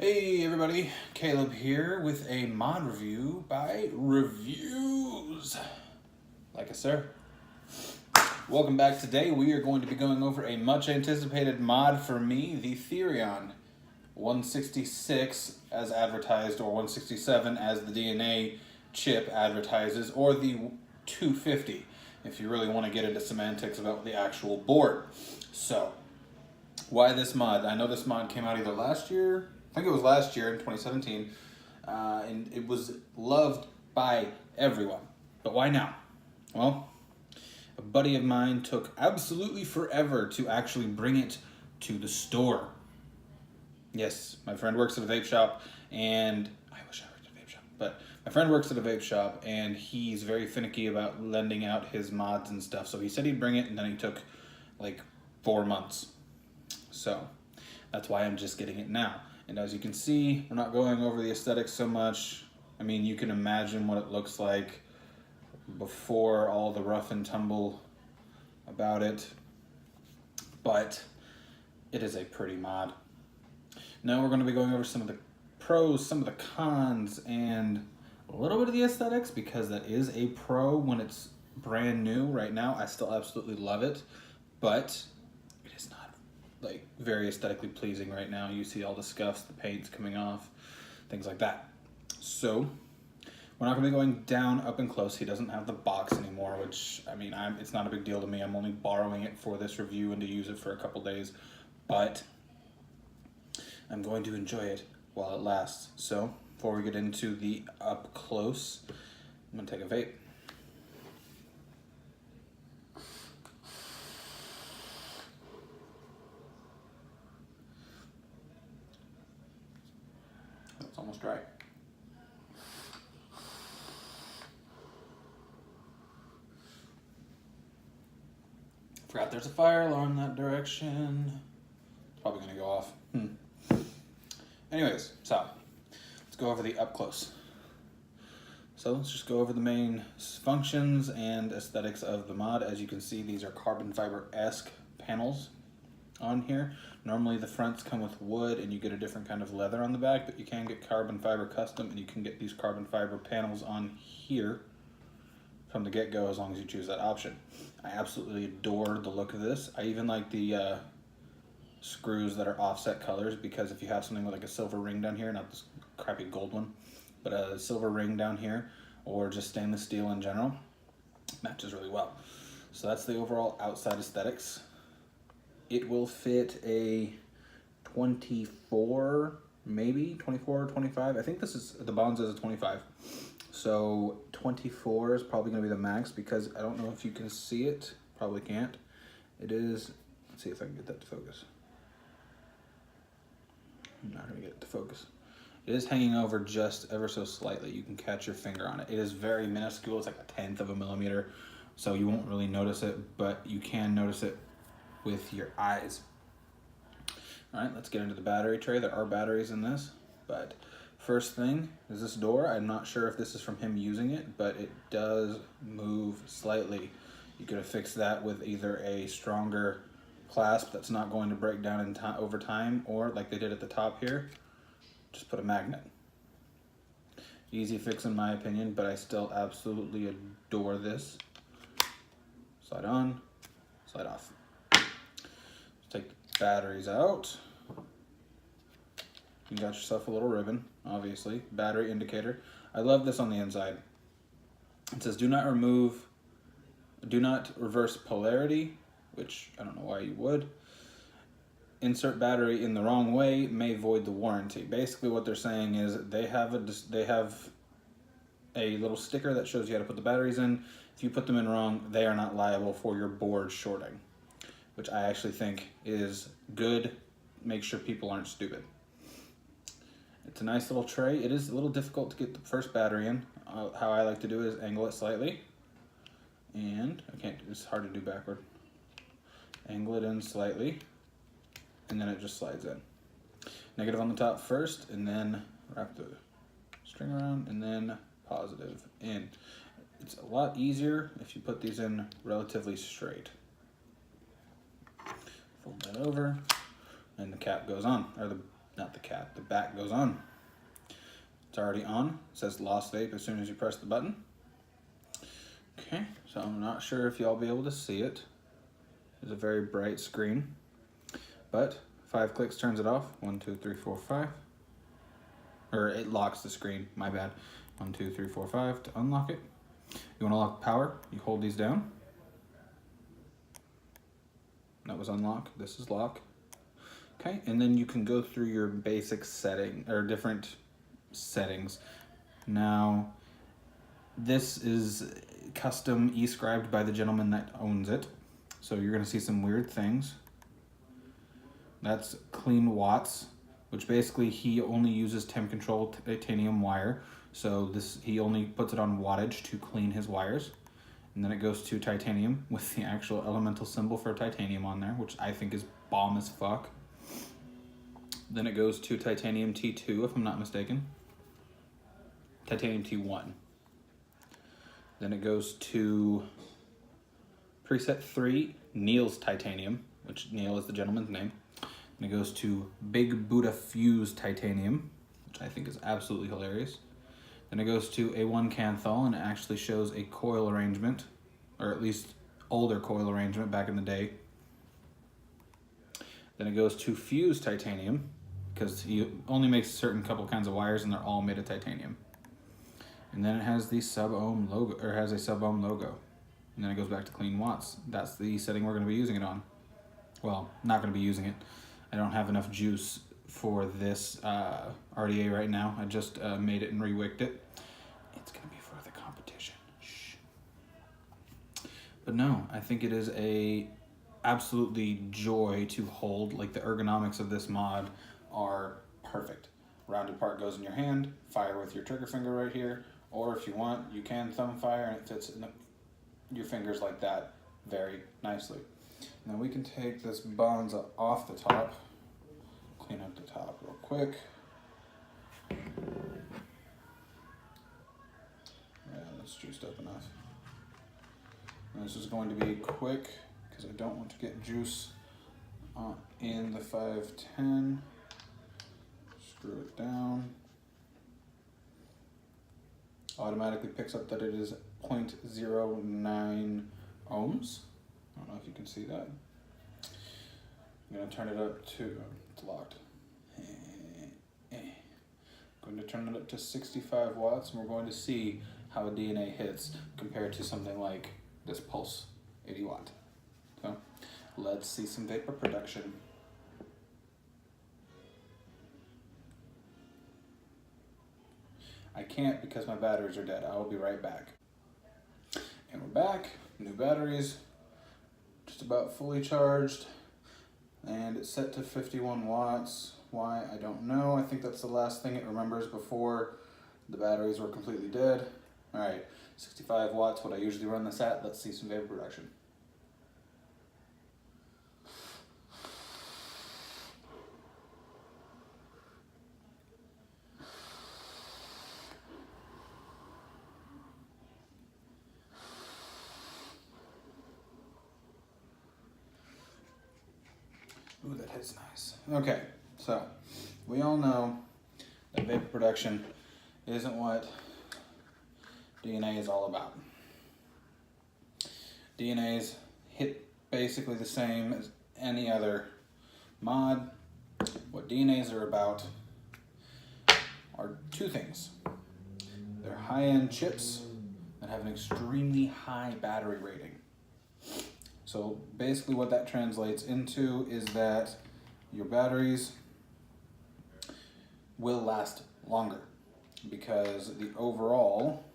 Hey everybody, Caleb here with a mod review by Reviews. Like a sir. Welcome back. Today we are going to be going over a much anticipated mod for me, the Therion 166 as advertised, or 167 as the DNA chip advertises, or the 250 if you really want to get into semantics about the actual board. So, why this mod? I know this mod came out either last year, I think it was last year in 2017, and it was loved by everyone. But why now? Well, a buddy of mine took absolutely forever to actually bring it to the store. Yes, my friend works at a vape shop, and I wish I worked at a vape shop, but my friend works at a vape shop, and he's very finicky about lending out his mods and stuff. So he said he'd bring it, and then he took like 4 months. So that's why I'm just getting it now. And as you can see, we're not going over the aesthetics so much. I mean, you can imagine what it looks like before all the rough and tumble about it, but it is a pretty mod. Now we're going to be going over some of the pros, some of the cons, and a little bit of the aesthetics, because that is a pro when it's brand new. Right now, I still absolutely love it, but it is not like very aesthetically pleasing right now. You see all the scuffs, the paint's coming off, things like that. So we're not going to be going down up and close. He doesn't have the box anymore, which, I mean, it's not a big deal to me. I'm only borrowing it for this review and to use it for a couple days, but I'm going to enjoy it while it lasts. So before we get into the up close, I'm going to take a vape. That's almost right. Forgot there's a fire alarm in that direction. It's probably gonna go off. Anyways, so let's go over the up close. So let's just go over the main functions and aesthetics of the mod. As you can see, these are carbon fiber-esque panels on here. Normally the fronts come with wood and you get a different kind of leather on the back, but you can get carbon fiber custom, and you can get these carbon fiber panels on here from the get-go as long as you choose that option. I absolutely adore the look of this. I even like the screws that are offset colors, because if you have something with like a silver ring down here, not this crappy gold one, but a silver ring down here, or just stainless steel in general, matches really well. So that's the overall outside aesthetics. It will fit a 24, maybe 24 or 25. I think this is, the Bonds is a 25. So 24 is probably going to be the max, because I don't know if you can see it. Probably can't. It is, let's see if I can get that to focus. I'm not going to get it to focus. It is hanging over just ever so slightly. You can catch your finger on it. It is very minuscule. It's like a 1/10 of a millimeter. So you won't really notice it, but you can notice it with your eyes. All right, let's get into the battery tray. There are batteries in this, but first thing is this door. I'm not sure if this is from him using it, but it does move slightly. You could have fixed that with either a stronger clasp that's not going to break down in over time, or like they did at the top here, just put a magnet. Easy fix in my opinion, but I still absolutely adore this. Slide on, slide off. Take the batteries out. You got yourself a little ribbon, obviously. Battery indicator. I love this on the inside. It says do not reverse polarity, which I don't know why you would. Insert battery in the wrong way may void the warranty. Basically what they're saying is they have a little sticker that shows you how to put the batteries in. If you put them in wrong, they are not liable for your board shorting, which I actually think is good. Make sure people aren't stupid. It's a nice little tray. It is a little difficult to get the first battery in. How I like to do it is angle it slightly. And I can't, it's hard to do backward. Angle it in slightly, and then it just slides in. Negative on the top first, and then wrap the string around, and then positive in. It's a lot easier if you put these in relatively straight. Fold that over, and the cap goes on, or the not the cat, the back goes on. It's already on. It says lost vape as soon as you press the button. Okay, so I'm not sure if y'all be able to see it. It's a very bright screen, but 5 clicks turns it off. 1, 2, 3, 4, 5. Or it locks the screen, my bad. 1, 2, 3, 4, 5 to unlock it. You want to lock power, you hold these down. That was unlock, this is lock. Okay, and then you can go through your basic setting, or different settings. Now, this is custom e-scribed by the gentleman that owns it. So you're gonna see some weird things. That's clean watts, which basically he only uses temp control titanium wire. So he only puts it on wattage to clean his wires. And then it goes to titanium with the actual elemental symbol for titanium on there, which I think is bomb as fuck. Then it goes to titanium T2, if I'm not mistaken. Titanium T1. Then it goes to preset 3, Neil's titanium, which Neil is the gentleman's name. And it goes to Big Buddha Fuse titanium, which I think is absolutely hilarious. Then it goes to a 1 Canthal, and it actually shows a coil arrangement, or at least older coil arrangement back in the day. Then it goes to Fuse titanium, because he only makes a certain couple kinds of wires and they're all made of titanium. And then it has the sub-ohm logo, or has a sub-ohm logo. And then it goes back to clean watts. That's the setting we're going to be using it on. Well, not going to be using it. I don't have enough juice for this RDA right now. I just made it and re-wicked it. It's going to be for the competition. Shh. But no, I think it is a absolutely joy to hold. Like, the ergonomics of this mod are perfect. Rounded part goes in your hand, fire with your trigger finger right here, or if you want, you can thumb fire and it fits in your fingers like that very nicely. Now we can take this bonza off the top, clean up the top real quick. Yeah, that's juiced up enough. And this is going to be quick because I don't want to get juice in the 510. Screw it down. Automatically picks up that it is 0.09 ohms. I don't know if you can see that. I'm going to turn it up to, it's locked. Going to turn it up to 65 watts, and we're going to see how a DNA hits compared to something like this Pulse 80 watt. So let's see some vapor production. I can't because my batteries are dead. I will be right back. And we're back, new batteries, just about fully charged, and it's set to 51 watts. Why, I don't know. I think that's the last thing it remembers before the batteries were completely dead. All right, 65 watts, what I usually run this at. Let's see some vapor production. Ooh, that hits nice. Okay, so we all know that vapor production isn't what DNA is all about. DNAs hit basically the same as any other mod. What DNAs are about are two things. They're high-end chips that have an extremely high battery rating. So basically what that translates into is that your batteries will last longer because the overall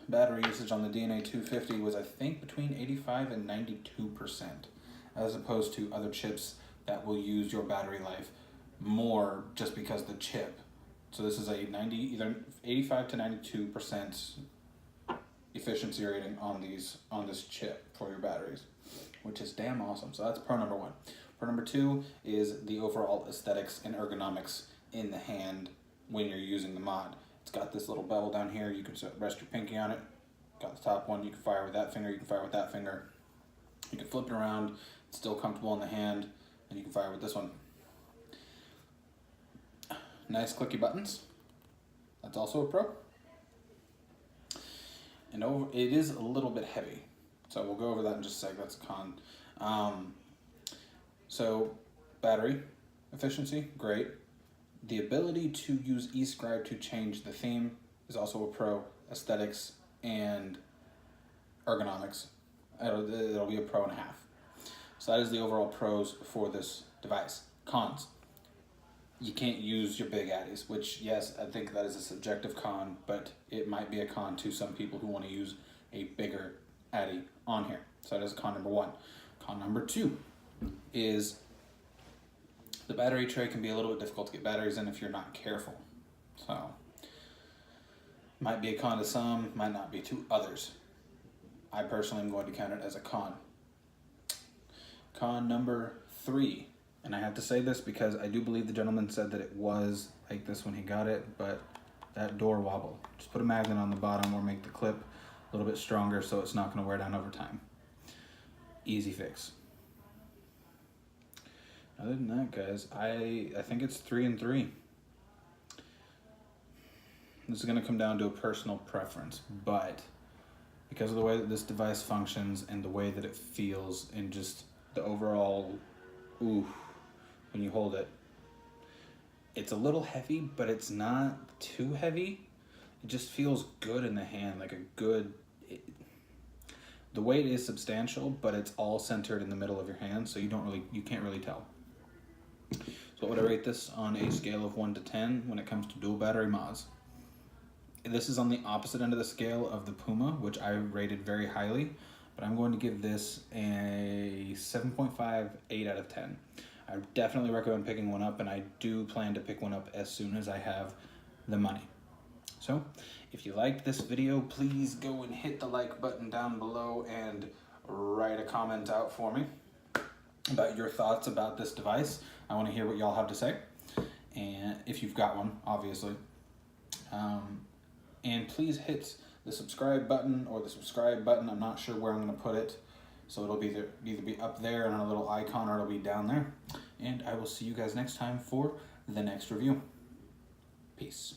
battery usage on the DNA 250 was, I think, between 85 and 92%, as opposed to other chips that will use your battery life more just because the chip. So this is a either 85 to 92% efficiency rating on this chip for your batteries, which is damn awesome. So that's pro number one. Pro number two is the overall aesthetics and ergonomics in the hand when you're using the mod. It's got this little bevel down here. You can rest your pinky on it. Got the top one. You can fire with that finger. You can fire with that finger. You can flip it around. It's still comfortable in the hand, and you can fire with this one. Nice clicky buttons. That's also a pro. And it is a little bit heavy. So we'll go over that in just a sec. That's a con. So battery efficiency, great. The ability to use eScribe to change the theme is also a pro. Aesthetics and ergonomics, it'll be a pro and a half. So that is the overall pros for this device. Cons: you can't use your big addies, which, yes, I think that is a subjective con, but it might be a con to some people who want to use a bigger addy on here. So that is con number one. Con number two is the battery tray can be a little bit difficult to get batteries in if you're not careful. So might be a con to some, might not be to others. I personally am going to count it as a con. Con number three, and I have to say this because I do believe the gentleman said that it was like this when he got it, but that door wobble. Just put a magnet on the bottom or make the clip a little bit stronger so it's not going to wear down over time. Easy fix. Other than that, guys, I think it's 3 and 3. This is going to come down to a personal preference, but because of the way that this device functions and the way that it feels and just the overall ooh when you hold it, it's a little heavy, but it's not too heavy. It just feels good in the hand, like a good... the weight is substantial, but it's all centered in the middle of your hand, so you can't really tell. So what would I rate this on a scale of 1 to 10 when it comes to dual battery mods? This is on the opposite end of the scale of the Puma, which I rated very highly, but I'm going to give this a 7.5, 8 out of 10. I definitely recommend picking one up, and I do plan to pick one up as soon as I have the money. So, if you liked this video, please go and hit the like button down below and write a comment out for me about your thoughts about this device. I want to hear what y'all have to say, and if you've got one, obviously. And please hit the subscribe button or the subscribe button. I'm not sure where I'm going to put it, so it'll either be up there on a little icon or it'll be down there. And I will see you guys next time for the next review. Peace.